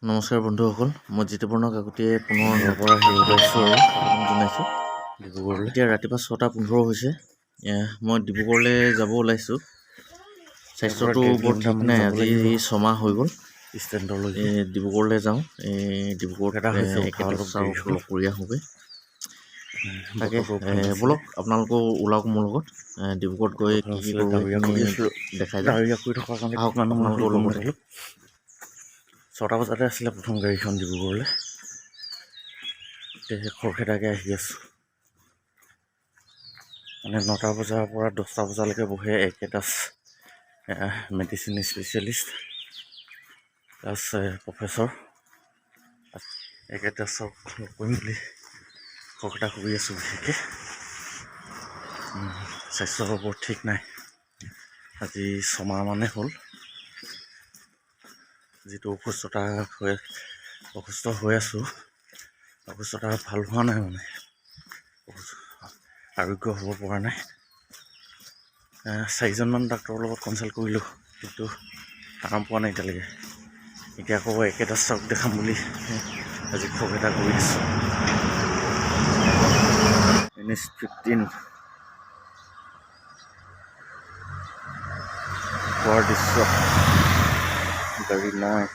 নমস্কাৰ বন্ধুসকল, মই জিতুপৰ্ণ কাকতিয়ে পুনৰ পৰা ওলাইছোঁ আৰু স্বাগতম জনাইছোঁ ডিব্ৰুগড়লৈ। এতিয়া ৰাতিপুৱা 6:15 হৈছে। মই ডিব্ৰুগড়লৈ যাব ওলাইছোঁ। স্বাস্থ্যটো বৰ ঠিক নাই, আজি 6 মাহ হৈ গ'ল ষ্টেণ্ডলৈ ডিব্ৰুগড়লৈ যাওঁ। ডিব্ৰুগড়ত লগ কৰি আহোঁগৈ। তাকে ব'লক আপোনালোকেও ওলাওক মোৰ লগত। ডিব্ৰুগড়ত গৈ কি কি কৰোঁ দেখাই যাওঁ। আপোনালোকৰ লগতে 6টা বজাতে আছিলে প্ৰথম গাড়ীখন ডিব্ৰুগড়লৈ। এতিয়া খৰখেদাকৈ আহি আছোঁ। মানে 9টা বজাৰ পৰা 10টা বজালৈকে বহে একেটাছ মেডিচিন স্পেচিয়েলিষ্ট প্লাছ প্ৰফেচৰ। একেটাছক লগ কৰিম বুলি খৰখেদা কৰি আছোঁ। বিশেষকৈ স্বাস্থ্যৰ বৰ ঠিক নাই। আজি 6 মাহ মানে হ'ল যিটো অসুস্থ হৈ আছোঁ। অসুস্থতা ভাল হোৱা নাই, মানে আৰোগ্য হ'ব পৰা নাই। 4জনমান ডাক্তৰৰ লগত কনচাল্ট কৰিলোঁ, কিন্তু আৰাম পোৱা নাই এতিয়ালৈকে। এতিয়া আকৌ একেটা চাওক দেখাম বুলি আজি খৰখেদা কৰি দিছোঁ। NH-15 হোৱাৰ দৃশ্য, গাড়ী নাই,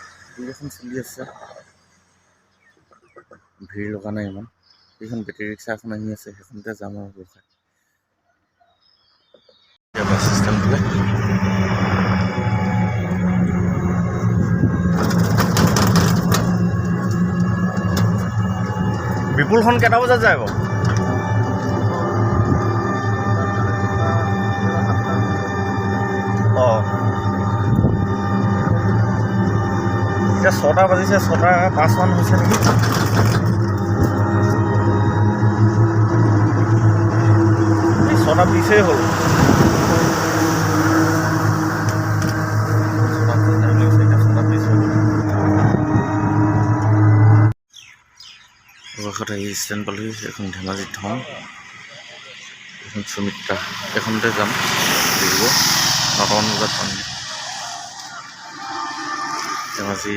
এখন চলি আছে, ভিৰ লগা নাই ইমান। এইখন বেটেৰী ৰিক্সা এখন আহি আছে, সেইখনতে যাম আৰু ৰখাই। বাছ ষ্টেণ্ডলৈ বিপুলখন কেইটা বজাত যায় বাৰু? অঁ, এতিয়া 6টা বাজিছে, 6:05 মান হৈছে নেকি। এই 6:20 হ'ল। কাষত আহি ষ্টেণ্ড পালোহি। এখন ধেমাজি টাউন, এখন সুমিত্ৰা, এইখনতে যাম ডিব্ৰুগড়। 9টামান বজাত পাম ধেমাজি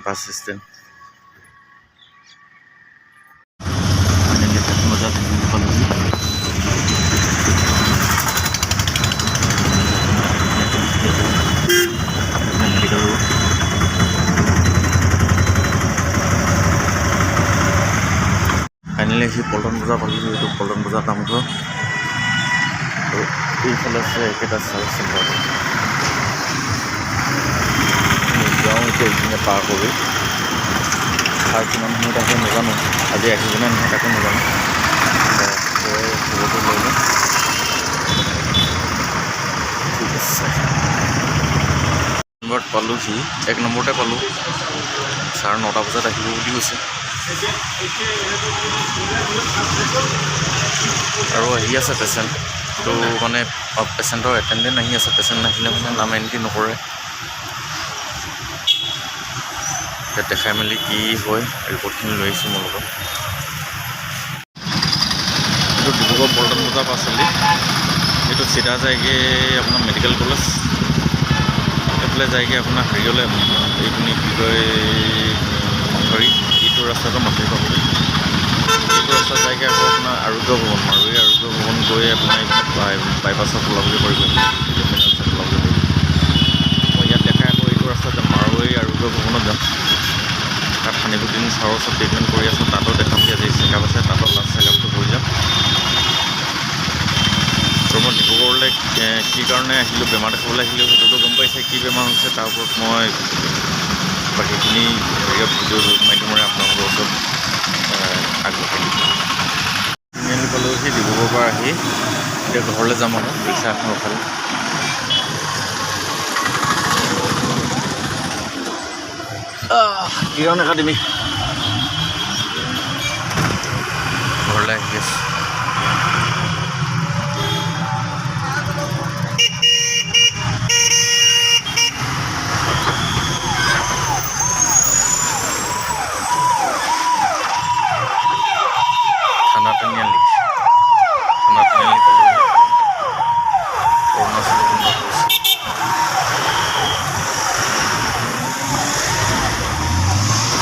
বাছ ষ্টেণ্ড। 8 বজাত পালোহি। মেডিকেল ফাইনেলি আহি পল্টন বজাৰ পালোহি। এইটো পল্টন বজাৰ নামঘৰ আৰু এইফালে আছে একেটা চাৰ্ভিচ চেণ্টাৰ। যাওঁ এতিয়া এইখিনিয়ে পাৰ কৰি। আৰু কিমান সময়ত আহে নাজানো, আজি আহিবনে নহয় তাকো নাজানো। খবৰটো লৈ লওঁ। ঠিক আছে, নম্বৰত পালোহি, 1 নম্বৰতে পালোঁ। ছাৰ 9টা বজাত আহিব বুলি কৈছে। আৰু আহি আছে পেচেণ্ট, তো মানে পেচেণ্টৰ এটেণ্ডেণ্ট আহি আছে। পেচেণ্ট নাহিলে মানে নাম এণ্ট্ৰি নকৰে। এতিয়া দেখাই মেলি কি হয় ৰিপৰ্টখিনি লৈ আহিছোঁ মোৰ লগত। এইটো ডিব্ৰুগড় পল্টন বজাৰ পাচলি। এইটো চিধা যায়গৈ আপোনাৰ মেডিকেল কলেজ, এইফালে যায়গৈ আপোনাৰ হেৰিয়লৈ, এইখিনি কি কয় মাথৰি। এইটো ৰাস্তাটো মাথৰি পাবগৈ। এইটো ৰাস্তাত যায়গৈ আকৌ আপোনাৰ আৰোগ্য ভৱন, মাৰোৱাৰী আৰোগ্য ভৱন গৈ আপোনাৰ বাইপাছত ওলাবগৈ পাৰিব। মই ইয়াত দেখাই আকৌ এইটো ৰাস্তাত যাম, মাৰোৱাৰী আৰোগ্য ভৱনত যাম। তাত সানিবুদ্দিন ছাৰৰ ওচৰত ট্ৰিটমেণ্ট কৰি আছোঁ, তাতো দেখামগৈ। আজি চেকআপ আছে, তাতো লাষ্ট চেকআপটো কৰি যাম। আৰু মই ডিব্ৰুগড়লৈ কি কাৰণে আহিলোঁ, বেমাৰ দেখাবলৈ আহিলোঁ, সেইটোতো গম পাইছে কি বেমাৰ হৈছে। তাৰ ওপৰত মই বাকীখিনি ভিডিঅ' মাধ্যমেৰে আপোনালোকৰ ওচৰত আগবঢ়াই দিম। তিনিআলি পালোহি ডিব্ৰুগড়ৰ পৰা আহি। এতিয়া ঘৰলৈ যাম আৰু ৰিক্সা এখন ৰখালে। কিৰণ একাডেমী ঘৰলৈ আহি আছোঁ। থানা তিনিআলি পালোহি। অৰুণাচল বন্ধ কৰিছে। 6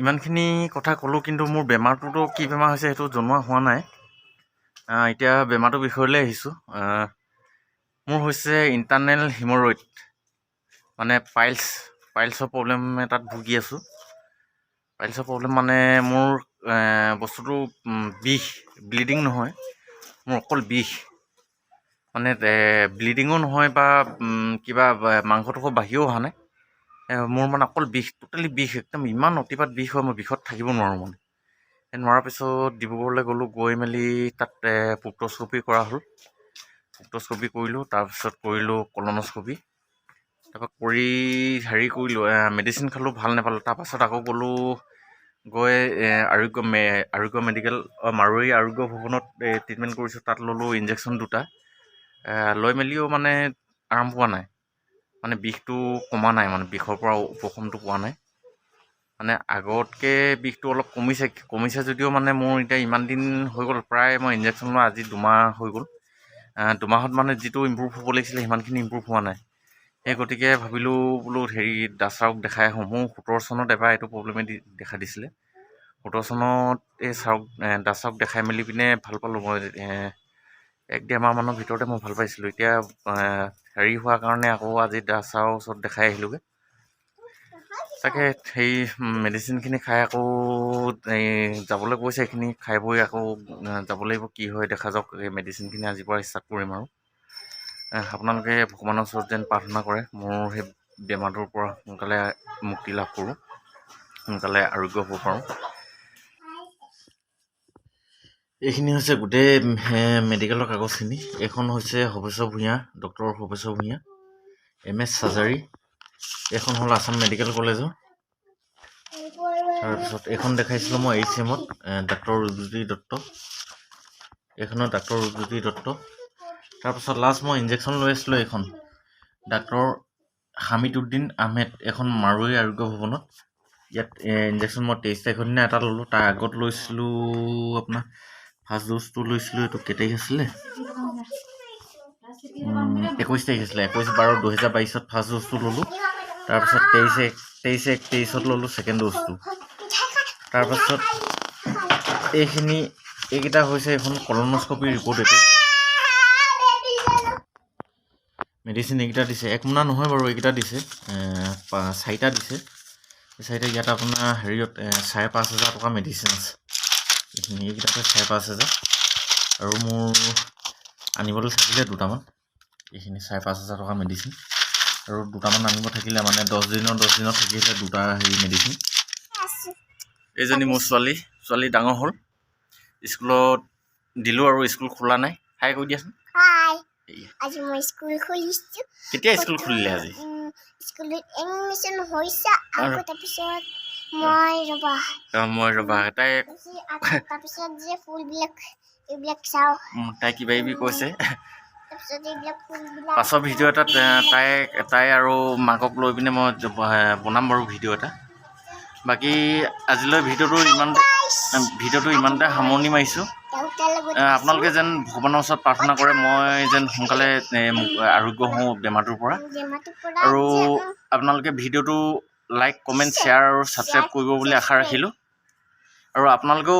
ইমানখিনি কথা ক'লোঁ, কিন্তু মোৰ বেমাৰটোতো কি বেমাৰ হৈছে সেইটো জনোৱা হোৱা নাই। এতিয়া বেমাৰটোৰ বিষয়লৈ আহিছোঁ। মোৰ হৈছে ইণ্টাৰনেল হিমৰইড, মানে পাইলছৰ প্ৰব্লেম এটাত ভুগি আছোঁ। পাইলছৰ প্ৰব্লেম মানে মোৰ বস্তুটো বিষ, ব্লিডিং নহয়, মোৰ অকল বিষ। মানে ব্লিডিঙো নহয় বা কিবা মাংসটো বাঢ়িও অহা নাই। মোৰ মানে অকল বিষ, টোটেলি বিষ, একদম ইমান অতিপাত বিষ হয়, মই বিষত থাকিব নোৱাৰোঁ মানে। নোৱাৰাৰ পিছত ডিব্ৰুগড়লৈ গ'লোঁ, গৈ মেলি তাত পুক্টস্কপি কৰা হ'ল। পুক্টস্কপি কৰিলোঁ, তাৰপিছত কৰিলোঁ কলনস্কপি। তাৰপৰা কৰি কৰিলোঁ, মেডিচিন খালোঁ, ভাল নাপালোঁ। তাৰপাছত আকৌ গ'লোঁ, গৈ আৰোগ্য মেডিকেল মাৰোৱাৰী আৰোগ্য ভৱনত ট্ৰিটমেণ্ট কৰিছোঁ। তাত ল'লোঁ ইনজেকশ্যন 2টা, লৈ মেলিও মানে আৰাম পোৱা নাই, মানে বিষটো কমা নাই, মানে বিষৰ পৰা উপশমটো পোৱা নাই। মানে আগতকৈ বিষটো অলপ কমিছে যদিও মানে মোৰ এতিয়া ইমান দিন হৈ গ'ল, প্ৰায় মই ইনজেকশ্যন লোৱা আজি 2 মাহ হৈ গ'ল। 2 মাহত মানে যিটো ইম্প্ৰুভ হ'ব লাগিছিলে সিমানখিনি ইম্প্ৰুভ হোৱা নাই। সেই গতিকে ভাবিলোঁ বোলো দাস ছাৰক দেখাই আহোঁ। মোৰ 17 চনত এবাৰ এইটো প্ৰব্লেমে দেখা দিছিলে। 17 চনত এই দাস ছাৰক দেখাই মেলি পিনে ভাল পালোঁ। মই 1-1.5 মাহমানৰ ভিতৰতে মই ভাল পাইছিলোঁ। এতিয়া হোৱাৰ কাৰণে আকৌ আজি দাস ছাৰৰ ওচৰত দেখাই আহিলোঁগৈ। তাকে সেই মেডিচিনখিনি খাই আকৌ যাবলৈ কৈছে, এইখিনি খাই বৈ আকৌ যাব লাগিব। কি হয় দেখা যাওক। এই মেডিচিনখিনি আজিৰ পৰা ষ্টাৰ্ট কৰিম আৰু। আপোনালোকে ভগৱানৰ ওচৰত যেন প্ৰাৰ্থনা কৰে মোৰ সেই বেমাৰটোৰ পৰা সোনকালে মুক্তি লাভ কৰোঁ, সোনকালে আৰোগ্য হ'ব পাৰোঁ। এইখিনি হৈছে গোটেই মেডিকেলৰ কাগজখিনি। এইখন হৈছে Bhabeswar Bhuyan, doctor Bhabeswar Bhuyan, MS surgery. এইখন হ'ল আসাম মেডিকেল কলেজৰ। তাৰপিছত এইখন দেখাইছিলোঁ মই HM-ত, ডাক্তৰ ৰূপজ্যোতি দত্ত। এইখনত ডাক্তৰ ৰূপজ্যোতি দত্ত। তাৰপিছত লাষ্ট মই ইনজেকশ্যন লৈ আছিলোঁ, এইখন ডাক্তৰ হামিদুদ্দিন আহমেদ, এখন মাৰোৱাৰী আৰোগ্য ভৱনত। ইয়াত ইনজেকশ্যন মই 23 তাৰিখৰ দিনা এটা ল'লোঁ। তাৰ আগত লৈছিলোঁ আপোনাৰ ফাৰ্ষ্ট ড'জটো লৈছিলোঁ, এইটো কেই তাৰিখ আছিলে, 21 তাৰিখ আছিলে, 21/12/2022 ফাৰ্ষ্ট ড'জটো ল'লোঁ। তাৰপিছত 23/1/23 ল'লোঁ ছেকেণ্ড ড'জটো। তাৰপাছত এইকেইটা হৈছে এখন কলনস্কপিৰ ৰিপৰ্ট। এইটো মেডিচিন এইকেইটা দিছে, 1 মোনা নহয় বাৰু, এইকেইটা দিছে 4টা দিছে। এই 4টা ইয়াত আপোনাৰ 5,500 টকা মেডিচিন আছে। এইকেইটাতে 5,500 আৰু মোৰ আনিবলৈ থাকিলে 2টামান। এইখিনি 5,500 টকা মেডিচিন আৰু 2টামান আনিব থাকিলে, মানে 10 দিনত থাকিলে 2টা মেডিচিন। এইজনী মোৰ ছোৱালী ডাঙৰ হ'ল, স্কুলত দিলোঁ আৰু স্কুল খোলা নাই। হাই কৈ দিয়াচোন। আজি মই স্কুল খুলিছোঁ। কেতিয়া স্কুল খুলিলে? আজি স্কুলত এডমিশ্যন হৈছে আৰু তাৰপিছত মই ৰবা তাই তাৰপিছত যে ফুলবিলাক এইবিলাক চাওঁ। তাই কিবা কিবি কৈছে। পাছৰ ভিডিঅ' এটাত তাই আৰু মাকক লৈ পিনে মই বনাম বাৰু ভিডিঅ' এটা। বাকী আজিলৈ ভিডিঅ'টো ইমানতে সামৰণি মাৰিছোঁ। আপোনালোকে যেন ভগৱানৰ ওচৰত প্ৰাৰ্থনা কৰে মই যেন সোনকালে আৰোগ্য হওঁ বেমাৰটোৰ পৰা। আৰু আপোনালোকে ভিডিঅ'টো লাইক, কমেণ্ট, শ্বেয়াৰ আৰু ছাবস্ক্ৰাইব কৰিব বুলি আশা ৰাখিলোঁ। আৰু আপোনালোকেও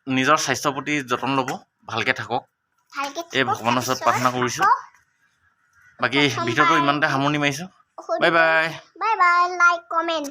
নিজৰ স্বাস্থ্যৰ প্ৰতি যতন ল'ব, ভালকৈ থাকক, এই ভগৱানৰ ওচৰত প্ৰাৰ্থনা কৰিছোঁ। বাকী ভিডিঅ'টো ইমানতে সামৰণি মাৰিছোঁ। Bye bye. Like, comment.